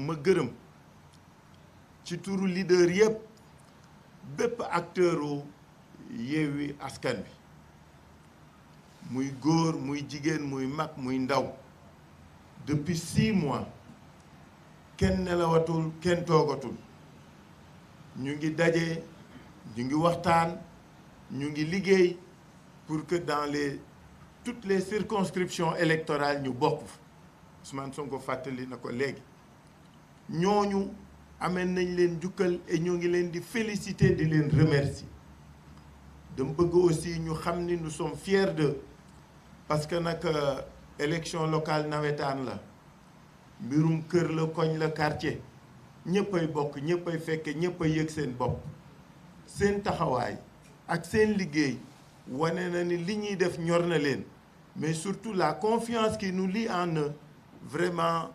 ma gërëm ci turu leader yépp bépp acteuru Yewwi Askan Wi muy góor muy jigéen muy mag muy ndaw depuis 6 mois kenn nelawatul kenn toogatul ñu ngi daje ñu ngi waxtaan ñu ngi liggéey pour que dans toutes les circonscriptions électorales ñu bokk fa Ousmane Sonko fàttali na ko léegi ñooñu amee nañ leen jukkal et ñoo ngi leen di féliciter di leen remercier dama bëgg aussi ñu xam ni nous sommes fiers d'eux parce que nag élection locale nawetaan la mbirum kër la koñ la quartier ñëppay bokk ñëppay fekke ñëppay yëg seen bopp seen taxawaay ak seen liggéey wane na ni li ñuy def ñor na leen mais surtout la confiance qui nous lie en eux vraiment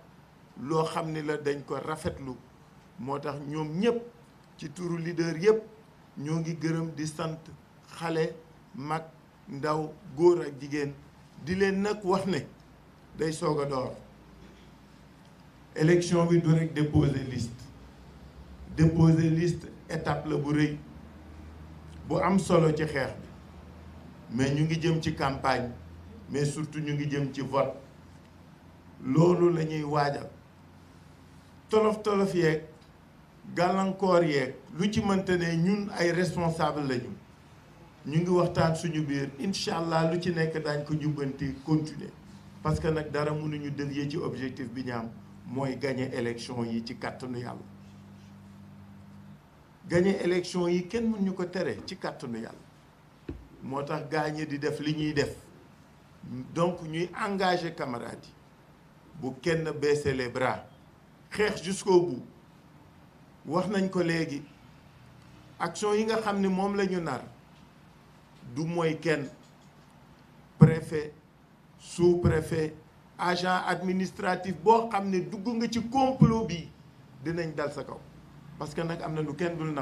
loo xam ni la dañ ko rafetlu moo tax ñoom ñëpp ci turu leader yëpp ñoo ngi gërëm di sant xale mag ndaw góor ak jigéen di leen nag wax ne day soog a door élection bi du rek déposer liste étape la bu rëy bu am solo ci xeex bi mais ñu ngi jëm ci campagne mais surtout ñu ngi jëm ci vote loolu la ñuy waajal tolof yeeg gàllankoor yeeg lu ci mënta ne ñun ay responsable lañu ñu ngi waxtaan suñu biir incha allah lu ci nekk daañ ko jubbanti continuer parce que nag dara mënuñu dévier ci objectif bi ñu am mooy gagner élection yi ci kàttanu yàlla gagner élection yi kenn mën ñu ko tere ci kàttanu yàlla moo tax gaañe di def li ñuy def donc ñuy engager camarades yi bu kenn baisser les bras xeex jusqu'au bout wax nañ ko léegi action yi nga xam ne moom la ñu nar du mooy kenn préfet sous-préfet agent administratif boo xam ne dugg nga ci complot bi dinañ dal sa kaw parce que nag am na lu kenn dul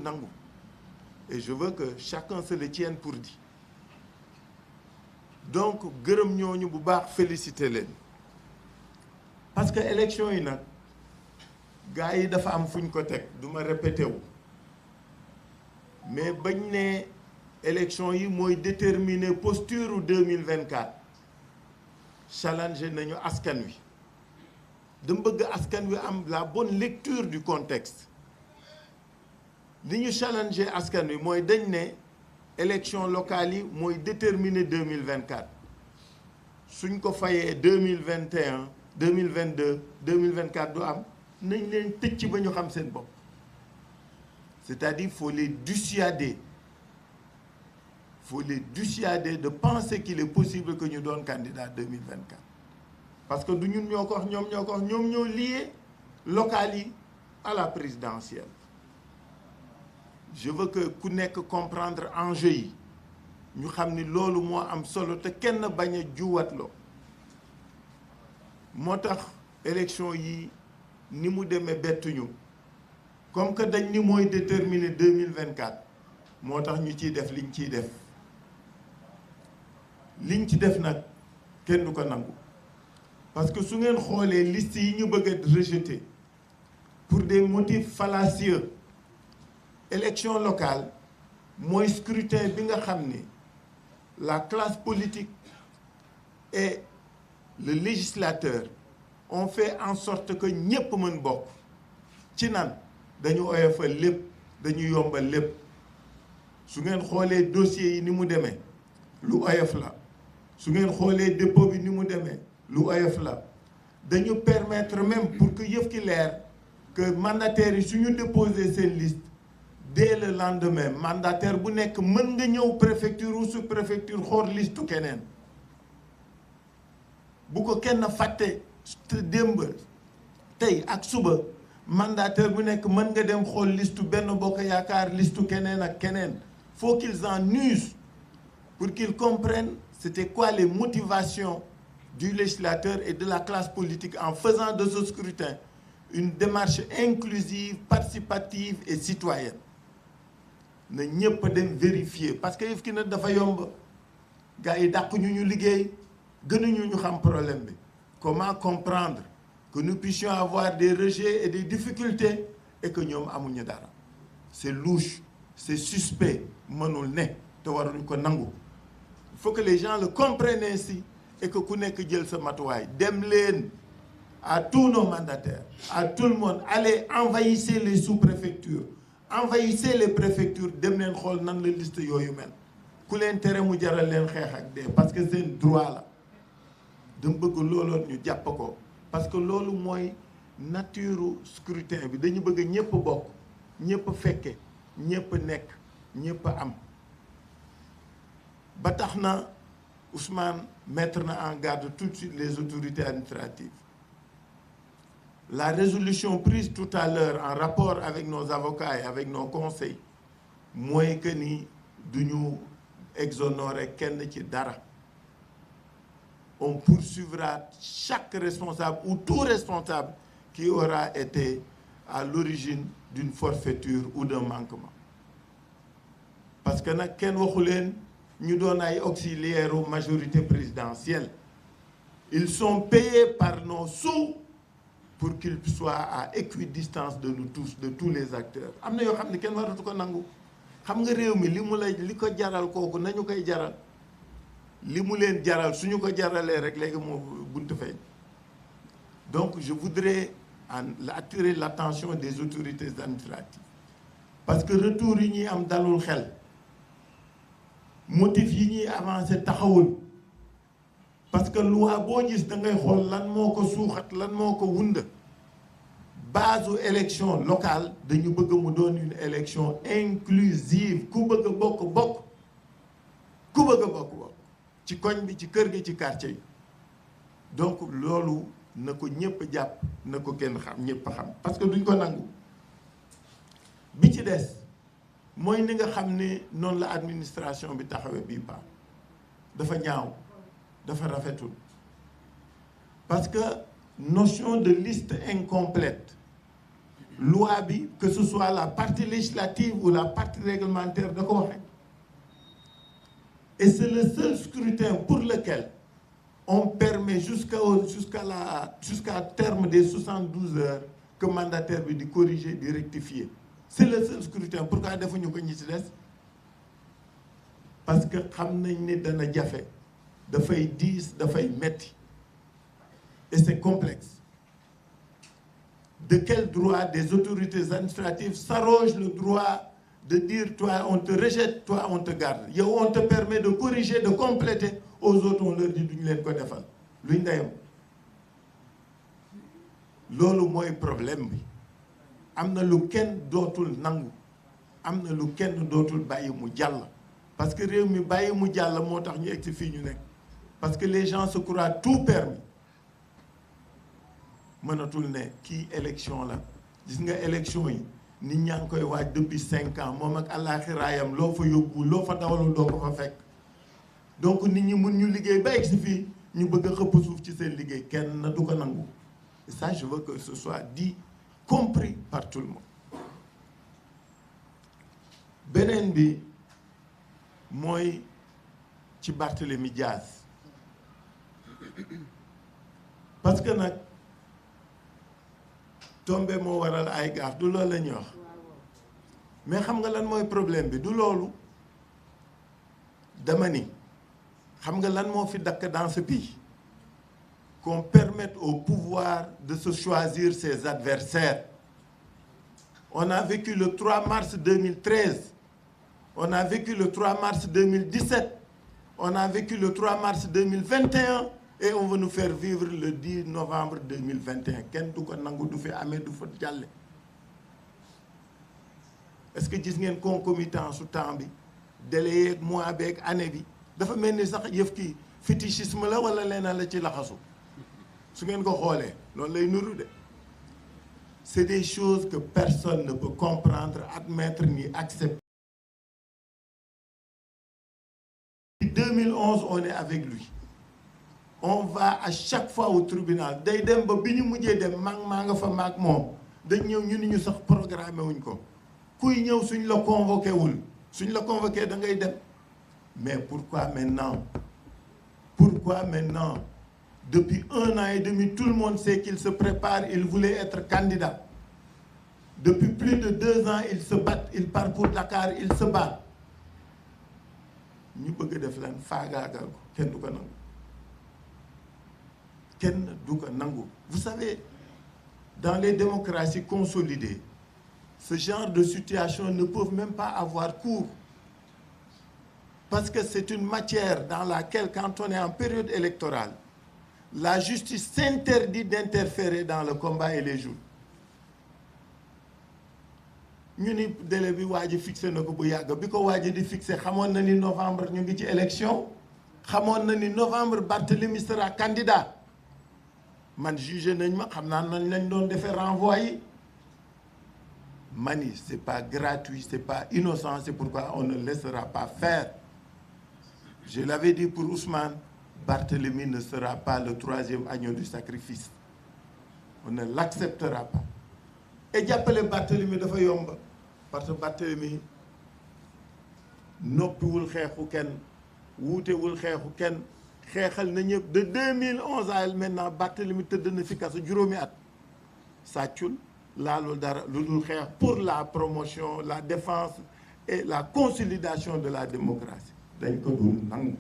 nangu et je veux que chacun se le tienne pour dit donc gërëm ñooñu bu baax féliciter leen parce que élection yi nag gars yi dafa am fuñ ko teg du ma répété wu mais bañ ne élection yi mooy déterminer posture 2024 challenger nañu askan wi dama bëgg askan wi am la bonne lecture du contexte li ñu challenger askan wi mooy dañ ne élection locale yi mooy déterminer 2024 suñ ko fayee 2021 2022 2024 du am nañ leen tëj ci ba ñu xam seen bopp c'est-à-dire faut les dissuader de penser qu'il est possible que ñu doon candidat 2024 parce que du ñun ñoo ko wax ñoom ñoo lié local yi à la présidentielle je veux que ku nekk comprendre enjeu yi ñu xam ni loolu moo am solo te kenn bañ a juwatloo moo tax élection yi ni mu demee bettuñu comme que dañ ni mooy déterminer 2024 moo tax ñu ciy def liñ ci def nag kenn du ko nangu parce que su ngeen xoolee liste yi ñu bëgg a rejeter pour des motifs fallacieux élection locale mooy scrutin bi nga xam ni la classe politique et le législateur ont fait en sorte que ñépp mën bokk ci nan dañu oyofal lépp dañu yombal lépp su ngeen xoolee dossiers yi ni mu demee lu oyof la su ngeen xoolee dépôt bi ni mu demee lu oyof la dañu permettre même pour que yëf ki leer que mandataires yi suñu déposer seen liste dès le lendemain mandataire bu nekk mën nga ñëw préfecture ou sous-préfecture xool listu keneen bu ko kenn fàtte démb tey ak suba mandataire bu nekk mën nga dem xool listu Benno Bokk Yaakaar listu keneen ak keneen faut qu'ils en usent pour qu'ils comprennent c'était quoi les motivations du législateur et de la classe politique en faisant de ce scrutin une démarche inclusive, participative et citoyenne. Na ñëpp dem vérifier parce que yëf ki nag dafa yomb gars yi dàq ñu liggéey gënuñu ñu xam problème bi comment comprendre que nous puissions avoir des rejets et des difficultés et que ñoom amuñu dara? C'est louche, c'est suspect, mënul ne te waruñ ko nangu. Il faut que les gens le comprennent ainsi et que ku nekk jël sa matuwaay. Dem leen à tous nos mandataires, à tout le monde, allez envahissez les sous-préfectures, envahissez les préfectures, dem leen xool nan la liste yooyu mel. Ku leen tere mu jaral leen xeex ak dee parce que seen droit la. dama bëgg looloon ñu jàpp ko parce que loolu mooy nature scrutin bi dañu bëgg ñëpp bokk ñëpp fekke ñëpp nekk ñëpp am ba tax na Ousmane mettre na en garde tout de suite les autorités administratives. La résolution prise tout à l'heure en rapport avec nos avocats et avec nos conseils mooy que ni duñu exonérer kenn ci dara. On poursuivra chaque responsable ou tout responsable qui aura été à l'origine d'une forfaiture ou d'un manquement. Parce que nag kenn waxu leen ñu doon ay auxiliaires aux majorité présidentielle. Ils sont payés par nos sous pour qu'ils soient à équidistance de nous tous, de tous les acteurs. Am na yoo xam ne kenn waratu ko nangu. Xam nga réew mi li ko jaral kooku nañu koy jaral. li mu leen jaral suñu ko jaralee rek léegi moo buntu feeñ. Donc je voudrais attirer l'attention des autorités administratives parce que retour yi ñuy am dalul xel motif yi ñuy avancé taxawul parce que loi boo gis da ngay xool lan moo ko suuxat lan moo ko wunda. Base élection locale dañu bëgg mu doon une élection inclusive ku bëgg a bokk bokk ku bëgg a bokk bokk ci koñ bi ci kër gi ci quartier yi. Donc loolu na ko ñëpp jàpp na ko kenn xam ñëpp xam parce que duñ ko nangu. Bi ci des mooy ni nga xam ne noonu la administration bi taxawee bii pa dafa ñaaw dafa rafetul parce que notion de liste incomplète loi bi que ce soit la partie législative ou la partie réglementaire da ko waxe. Et c'est le seul scrutin pour lequel on permet jusqu'à terme des 72 heures que mandataire bi di corriger di rectifier. C'est le seul scrutin. Pourquoi defuñu ko ñi ci des? Parce que xam nañ ne dana jafe dafay diis dafay metti et c'est complexe. De quel droit des autorités administratives s'arrogent le droit de dire toi on te rejette, toi on te garde. Yow on te permet de corriger, de compléter, aux autres on leur dit duñu leen ko defal luy ndeyam. Loolu mooy problème bi. Am na lu kenn dootul nangu am na lu kenn dootul bàyyi mu jàll parce que réew mi bàyyi mu jàll moo tax ñu egg si fii ñu nekk parce que les gens se croient tout permis. Mënatul ne kii élection la gis nga élection yi nit ñaa ngi koy waaj depuis 5 ans moom ak àllaaxiraayam loo fa yóbbu loo fa dawalul doo ko fa fekk. Donc nit ñi mun ñu liggéey ba egg si fii ñu bëgg a xëpp suuf ci seen liggéey kenn na du ko nangu. Et ça je veux que ce soit dit, compris par tout le monde. Beneen bi mooy ci Barthélémy Diaz parce que nag tombé moo waral ay gaaf du loolu la ñuy wax mais xam nga lan mooy problème bi du loolu dama ni xam nga lan moo fi dakk dans ce pays qu'on permette au pouvoir de se choisir ses adversaires. On a vécu le 3 mars 2013, on a vécu le 3 mars 2017, on a vécu le 3 mars 2021 et on veut nous faire vivre le 10 novembre 2021. Kenn du ko nangu du fi amee du fa jàlle. Est-ce que gis ngeen concomitance su temps bi délai yeeg mois beeg année bi dafa mel ni sax yëf kii fétichisme la wala leneen la ci laxasu su ngeen ko xoolee loolu lay nuru de. C'est des choses que personne ne peut comprendre, admettre ni accepter. En 2011, on est avec lui. On va à chaque fois au tribunal. Day dem ba bi ñu mujjee dem maa nga fa maag moom dañ ñëw ñu ni ñu sax programmé wuñ ko kuy ñëw suñ la convoqué wul suñ la convoqué da ngay dem. Mais pourquoi maintenant Depuis 1 an et demi, tout le monde sait qu'il se prépare, il voulait être candidat. Depuis plus de 2 ans, il se bat, il part pour Dakar, il se bat. Ñu bëgg def lan faagaagal ko kenn du ko nangu. Kenn du ko nangu. Vous savez, dans les démocraties consolidées, ce genre de situation ne peuvent même pas avoir cours. Parce que c'est une matière dans laquelle, quand on est en période électorale, la justice s'interdit d'interférer dans le combat et les jours. Ñu ni délai bi waa ji fixé na ko bu yàgg bi ko waa ji di fixé xamoon na ni novembre ñu ngi ci élection xamoon na ni novembre Barthélemy sera candidat man jugé nañ ma xam naa nañ lañ doon defee renvoi yi mani c'est pas gratuit, c'est pas innocent, c'est pourquoi on ne laissera pas faire. Je l'avais dit pour Ousmane, Barthélemy ne sera pas le 3e agneau du sacrifice. On ne l'acceptera pas. Et jàppale Barthélemy dafa yomb parce que Barthélemy noppiwul xeexu kenn wuutewul xeexu kenn xeexal na ñëpp de 2011 à maintenant Barthélemy tëdd na fi kaso juróomi at sàccul laalul dara lu dul xeex pour la promotion, la défense et la consolidation de la démocratie. Dañ ko dul nangu.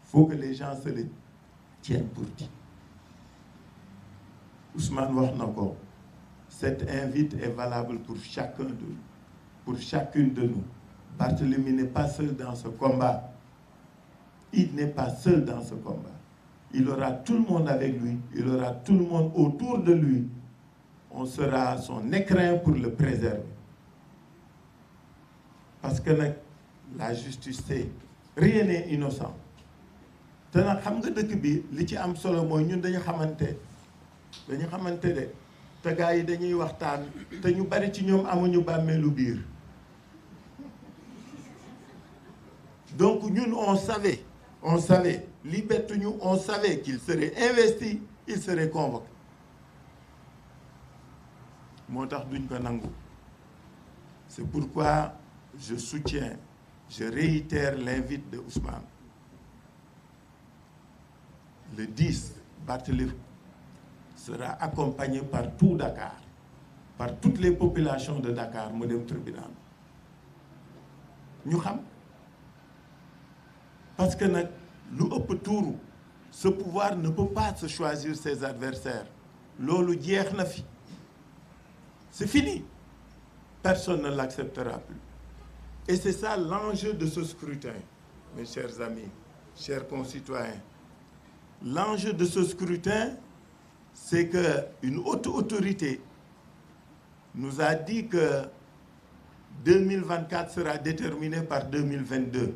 Faut que les gens se le tiennent pour dit. Ousmane wax na ko. Cette invite est valable pour chacun de nous, pour chacune de nous. Barthélemy n'est pas seul dans ce combat. Il n'est pas seul dans ce combat. Il aura tout le monde avec lui, il aura tout le monde autour de lui. On sera son écrin pour le préserver. Parce que la justice, c'est rien n'est innocent. Te nag xam nga dëkk bi li ci am solo mooy ñun dañu xamante de te gars yi dañuy waxtaan te ñu bari ci ñoom amuñu bàmmeelu biir. Donc ñun on savait li bettuñu on savait qu'il serait investi, il serait convoqué. Moo tax duñ ko nangu. C'est pourquoi je soutiens, je réitère l'invite de Ousmane. Le 10, Barthélemy sera accompagné par tout Dakar, par toutes les populations de Dakar mu dem tribunal ñu xam parce que nag lu ëpp tuuru ce pouvoir ne peut pas se choisir ses adversaires loolu jeex na fi c'est fini, personne ne l'acceptera plus. Et c'est ça l'enjeu de ce scrutin, mes chers amis, chers concitoyens. L'enjeu de ce scrutin, c'est qu'une haute autorité nous a dit que 2024 sera déterminé par 2022.